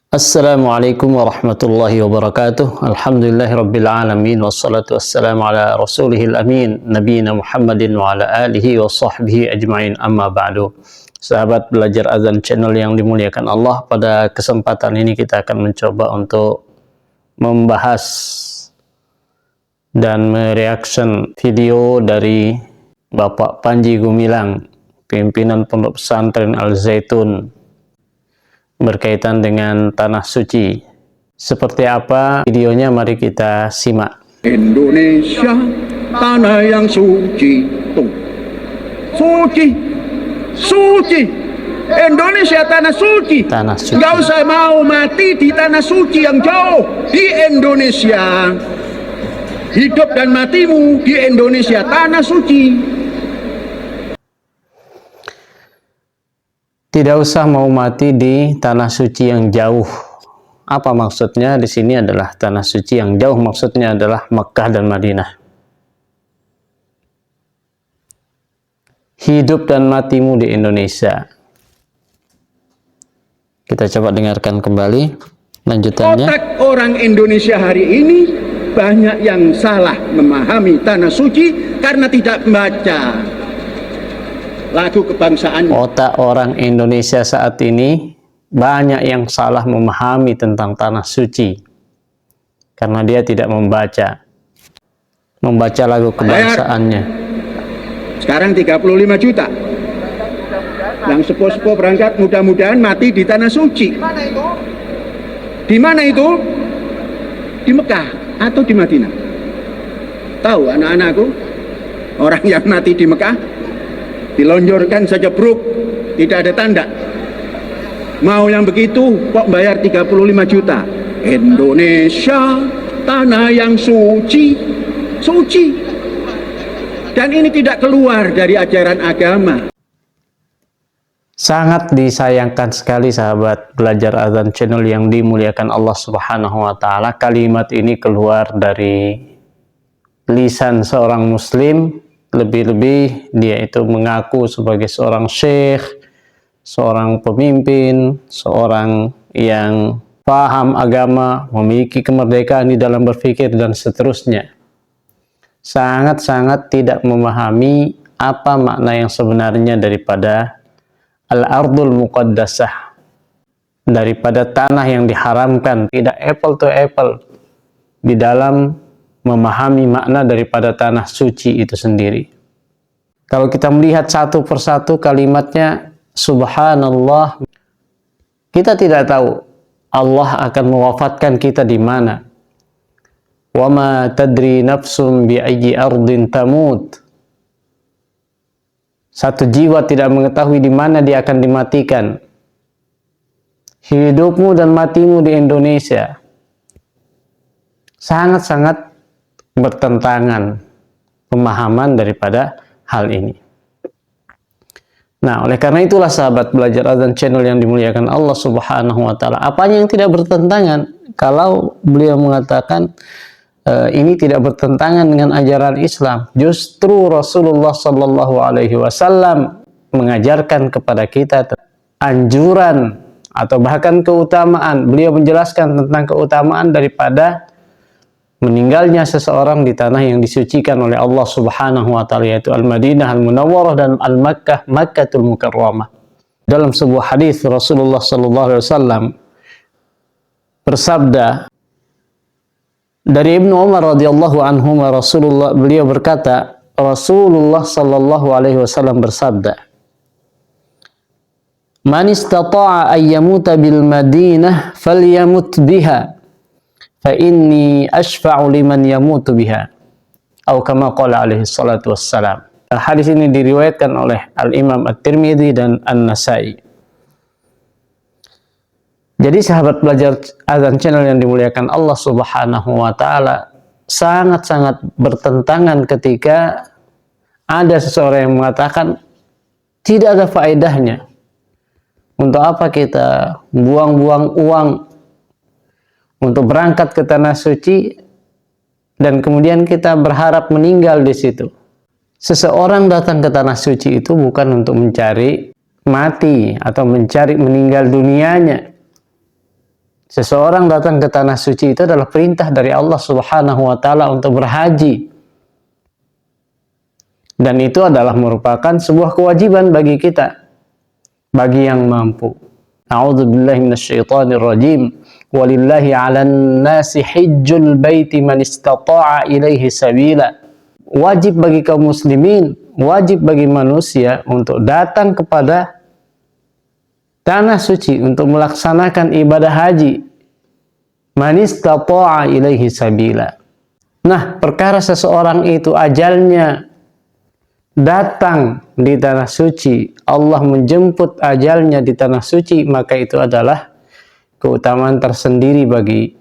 Assalamualaikum warahmatullahi wabarakatuh. Alhamdulillahirrabbilalamin. Wassalatu wassalamu ala rasulihil amin, nabiyina Muhammadin wa ala alihi wa sahbihi ajma'in, amma ba'du. Sahabat belajar azan channel yang dimuliakan Allah, pada kesempatan ini kita akan mencoba untuk membahas dan mereaction video dari Bapak Panji Gumilang, pimpinan Pondok Pesantren Al Zaitun, berkaitan dengan tanah suci. Seperti apa videonya, mari kita simak. Indonesia, tanah yang suci, tuh. Suci, suci. Indonesia tanah suci. Tanah suci. Nggak usah mau mati di tanah suci yang jauh. Di Indonesia, hidup dan matimu di Indonesia tanah suci. Tidak usah mau mati di tanah suci yang jauh. Apa maksudnya di sini adalah tanah suci yang jauh, maksudnya adalah Mekah dan Madinah. Hidup dan matimu di Indonesia. Kita coba dengarkan kembali lanjutannya. Otak orang Indonesia hari ini banyak yang salah memahami tanah suci karena tidak membaca lagu kebangsaan. Otak orang Indonesia saat ini banyak yang salah memahami tentang tanah suci karena dia tidak membaca lagu kebangsaannya. Sekarang 35 juta yang sepo-sepo berangkat, mudah-mudahan mati di tanah suci. Di mana itu? Di Mekah atau di Madinah? Tahu anak-anakku, orang yang mati di Mekah dilonjorkan saja bruk, tidak ada tanda. Mau yang begitu kok bayar 35 juta. Indonesia, tanah yang suci, suci. Dan ini tidak keluar dari ajaran agama. Sangat disayangkan sekali sahabat belajar azan channel yang dimuliakan Allah Subhanahu wa taala, kalimat ini keluar dari lisan seorang muslim. Lebih-lebih dia itu mengaku sebagai seorang syekh, seorang pemimpin, seorang yang paham agama, memiliki kemerdekaan di dalam berpikir dan seterusnya. Sangat-sangat tidak memahami apa makna yang sebenarnya daripada al-ardul muqaddasah, daripada tanah yang diharamkan. Tidak apple to apple di dalam memahami makna daripada tanah suci itu sendiri. Kalau kita melihat satu persatu kalimatnya, subhanallah, kita tidak tahu Allah akan mewafatkan kita di mana. Wa ma tadri nafsum bi ayyi ardin tamut. Satu jiwa tidak mengetahui di mana dia akan dimatikan. Hidupmu dan matimu di Indonesia. Sangat-sangat bertentangan pemahaman daripada hal ini. Nah, oleh karena itulah sahabat belajar azan channel yang dimuliakan Allah Subhanahu wa taala, apanya yang tidak bertentangan? Kalau beliau mengatakan ini tidak bertentangan dengan ajaran Islam, justru Rasulullah Sallallahu Alaihi Wasallam mengajarkan kepada kita anjuran atau bahkan keutamaan. Beliau menjelaskan tentang keutamaan daripada meninggalnya seseorang di tanah yang disucikan oleh Allah Subhanahu wa taala, yaitu Al-Madinah Al-Munawwarah dan Al-Makkah, Makkatul Mukarramah. Dalam sebuah hadis Rasulullah sallallahu alaihi wasallam bersabda dari Ibnu Umar radhiyallahu anhu, beliau berkata, Rasulullah sallallahu alaihi wasallam bersabda, "Man istata'a an yamuta bil Madinah falyamut biha. Fa inni ashfa'u liman yamutu biha." Atau kama qala alaihi salatu wassalam. Hadis ini diriwayatkan oleh Al-Imam At-Tirmidzi dan An-Nasai. Jadi sahabat belajar azan channel yang dimuliakan Allah Subhanahu wa taala, sangat-sangat bertentangan ketika ada seseorang yang mengatakan tidak ada faedahnya. Untuk apa kita buang-buang uang untuk berangkat ke tanah suci dan kemudian kita berharap meninggal di situ? Seseorang datang ke tanah suci itu bukan untuk mencari mati atau mencari meninggal dunianya, Seseorang datang ke tanah suci itu adalah perintah dari Allah Subhanahu wa taala untuk berhaji. Dan itu adalah merupakan sebuah kewajiban bagi kita, bagi yang mampu. A'udzubillahi minasyaitonir rajim. Walillahi 'alan nasi hajjul baiti man istata'a ilaihi sabila. Wajib bagi kaum muslimin, wajib bagi manusia untuk datang kepada tanah suci untuk melaksanakan ibadah haji. Man istata'a ilaihi sabila. Nah, perkara seseorang itu ajalnya datang di tanah suci, Allah menjemput ajalnya di tanah suci, maka itu adalah keutamaan tersendiri bagi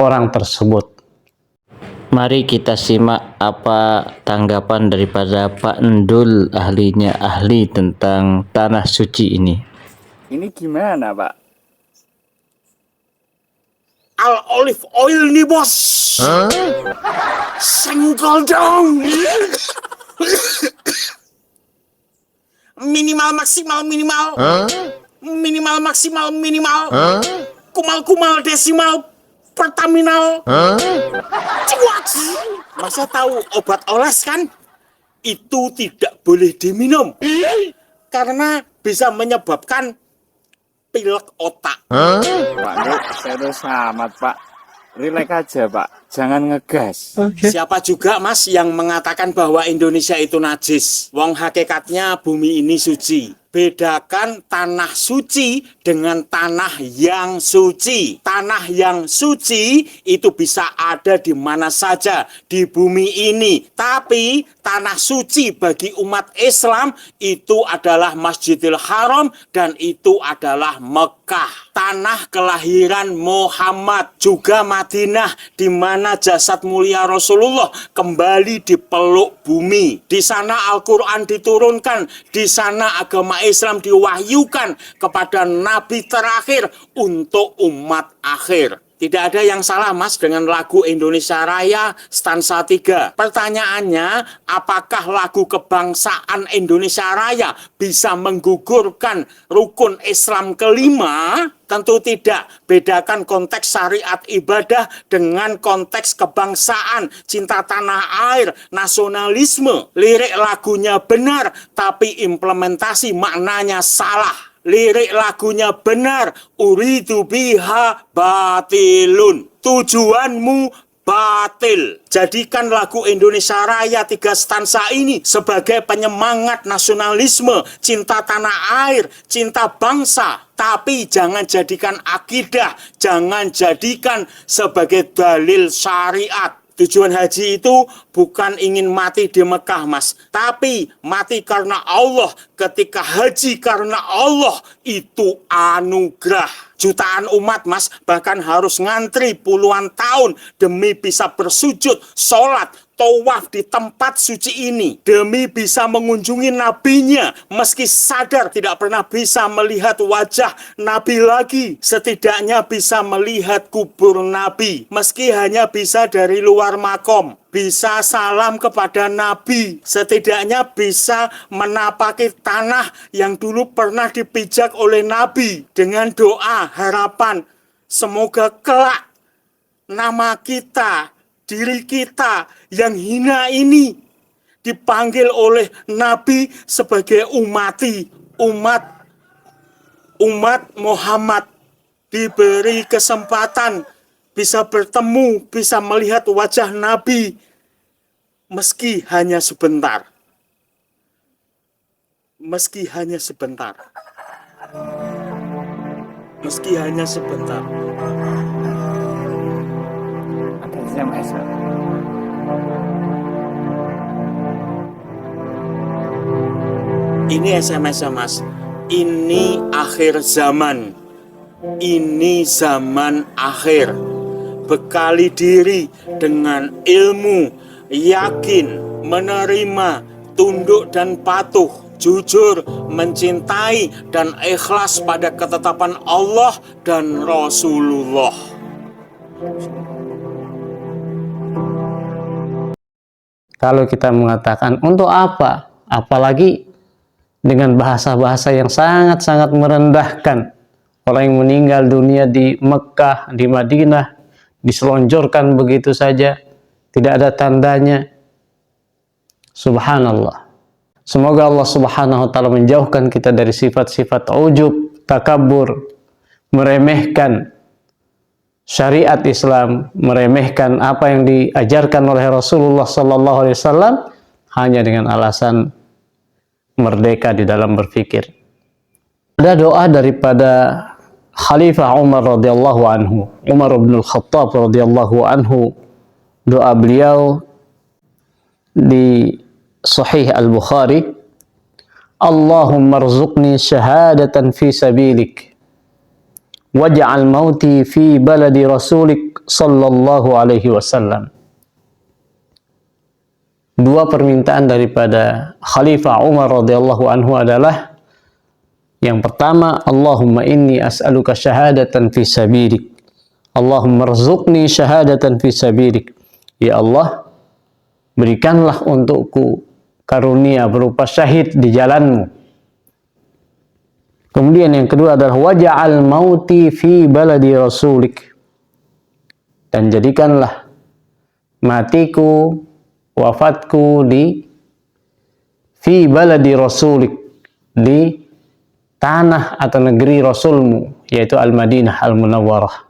orang tersebut. Mari kita simak apa tanggapan daripada Pak Endul, ahli tentang tanah suci ini. Ini gimana, Pak? Al olive oil nih, bos. Senggol dong. Minimal maksimal minimal. Minimal maksimal minimal. Kumal desimal pertaminal. Cuak. Masa tahu obat oles kan? Itu tidak boleh diminum. Karena bisa menyebabkan pilek otak. Pak Nduk, serius amat, Pak. Rileks aja, Pak. Jangan ngegas. Siapa juga, Mas, yang mengatakan bahwa Indonesia itu najis? Wong hakikatnya bumi ini suci. Bedakan tanah suci dengan tanah yang suci. Tanah yang suci itu bisa ada di mana saja di bumi ini. Tapi tanah suci bagi umat Islam itu adalah Masjidil Haram dan itu adalah Mekah. Tanah kelahiran Muhammad, juga Madinah, di mana jasad mulia Rasulullah kembali dipeluk bumi. Di sana Al-Quran diturunkan, di sana agama Islam diwahyukan kepada Nabi terakhir untuk umat akhir. Tidak ada yang salah, Mas, dengan lagu Indonesia Raya stansa 3. Pertanyaannya, apakah lagu kebangsaan Indonesia Raya bisa menggugurkan rukun Islam kelima? Tentu tidak. Bedakan konteks syariat ibadah dengan konteks kebangsaan, cinta tanah air, nasionalisme. Lirik lagunya benar, tapi implementasi maknanya salah. Lirik lagunya benar, uridu biha batilun. Tujuanmu batil. Jadikan lagu Indonesia Raya 3 stansa ini sebagai penyemangat nasionalisme, cinta tanah air, cinta bangsa. Tapi jangan jadikan akidah, jangan jadikan sebagai dalil syariat. Tujuan haji itu bukan ingin mati di Mekah, Mas. Tapi mati karena Allah. Ketika haji karena Allah, itu anugerah. Jutaan umat, Mas, bahkan harus ngantri puluhan tahun demi bisa bersujud, sholat, tawaf di tempat suci ini, demi bisa mengunjungi nabinya, meski sadar tidak pernah bisa melihat wajah nabi lagi, setidaknya bisa melihat kubur nabi, meski hanya bisa dari luar makom, bisa salam kepada nabi, setidaknya bisa menapaki tanah yang dulu pernah dipijak oleh nabi, dengan doa harapan semoga kelak nama kita, diri kita yang hina ini dipanggil oleh Nabi sebagai umat Muhammad, diberi kesempatan bisa bertemu, bisa melihat wajah Nabi meski hanya sebentar. Meski hanya sebentar. Meski hanya sebentar. Ada SMS, Pak. Ini SMS, Mas. Ini akhir zaman. Ini zaman akhir. Bekali diri dengan ilmu, yakin, menerima, tunduk dan patuh, jujur, mencintai dan ikhlas pada ketetapan Allah dan Rasulullah. Kalau kita mengatakan untuk apa, apalagi dengan bahasa-bahasa yang sangat-sangat merendahkan orang yang meninggal dunia di Mekah, di Madinah, diselonjorkan begitu saja, tidak ada tandanya. Subhanallah. Semoga Allah Subhanahu wa taala menjauhkan kita dari sifat-sifat ujub, takabur, meremehkan syariat Islam, meremehkan apa yang diajarkan oleh Rasulullah sallallahu alaihi wasallam hanya dengan alasan merdeka di dalam berpikir. Ada doa daripada Khalifah Umar radhiyallahu anhu, Umar bin Al-Khattab radhiyallahu anhu. Doa beliau di Sahih Al-Bukhari, Allahumma rzuqni syahadatan fi sabilik waj'al mauti fi baladi rasulik sallallahu alaihi wasallam. Dua permintaan daripada Khalifah Umar radhiyallahu anhu adalah, yang pertama, Allahumma inni as'aluka syahadatan fi sabilik. Allahumma rzuqni syahadatan fi sabilik. Ya Allah, berikanlah untukku karunia berupa syahid di jalanmu. Kemudian yang kedua adalah waja'al mauti fi baladi rasulik. Dan jadikanlah matiku, wafatku di fi baladi rasulik, di tanah atau negeri Rasulmu, yaitu Al-Madinah Al-Munawwarah.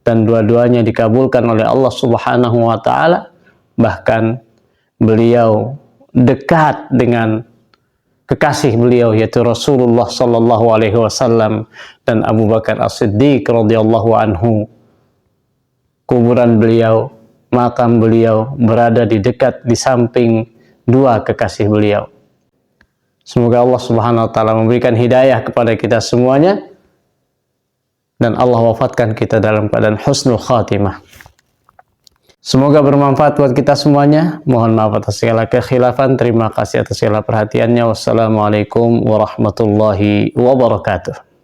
Dan dua-duanya dikabulkan oleh Allah Subhanahu wa taala. Bahkan beliau dekat dengan kekasih beliau, yaitu Rasulullah sallallahu alaihi wasallam dan Abu Bakar As-Siddiq radhiyallahu anhu. Kuburan beliau, makam beliau berada di dekat, di samping dua kekasih beliau. Semoga Allah Subhanahu wa taala memberikan hidayah kepada kita semuanya dan Allah wafatkan kita dalam keadaan husnul khatimah. Semoga bermanfaat buat kita semuanya. Mohon maaf atas segala kekhilafan. Terima kasih atas segala perhatiannya. Wassalamualaikum warahmatullahi wabarakatuh.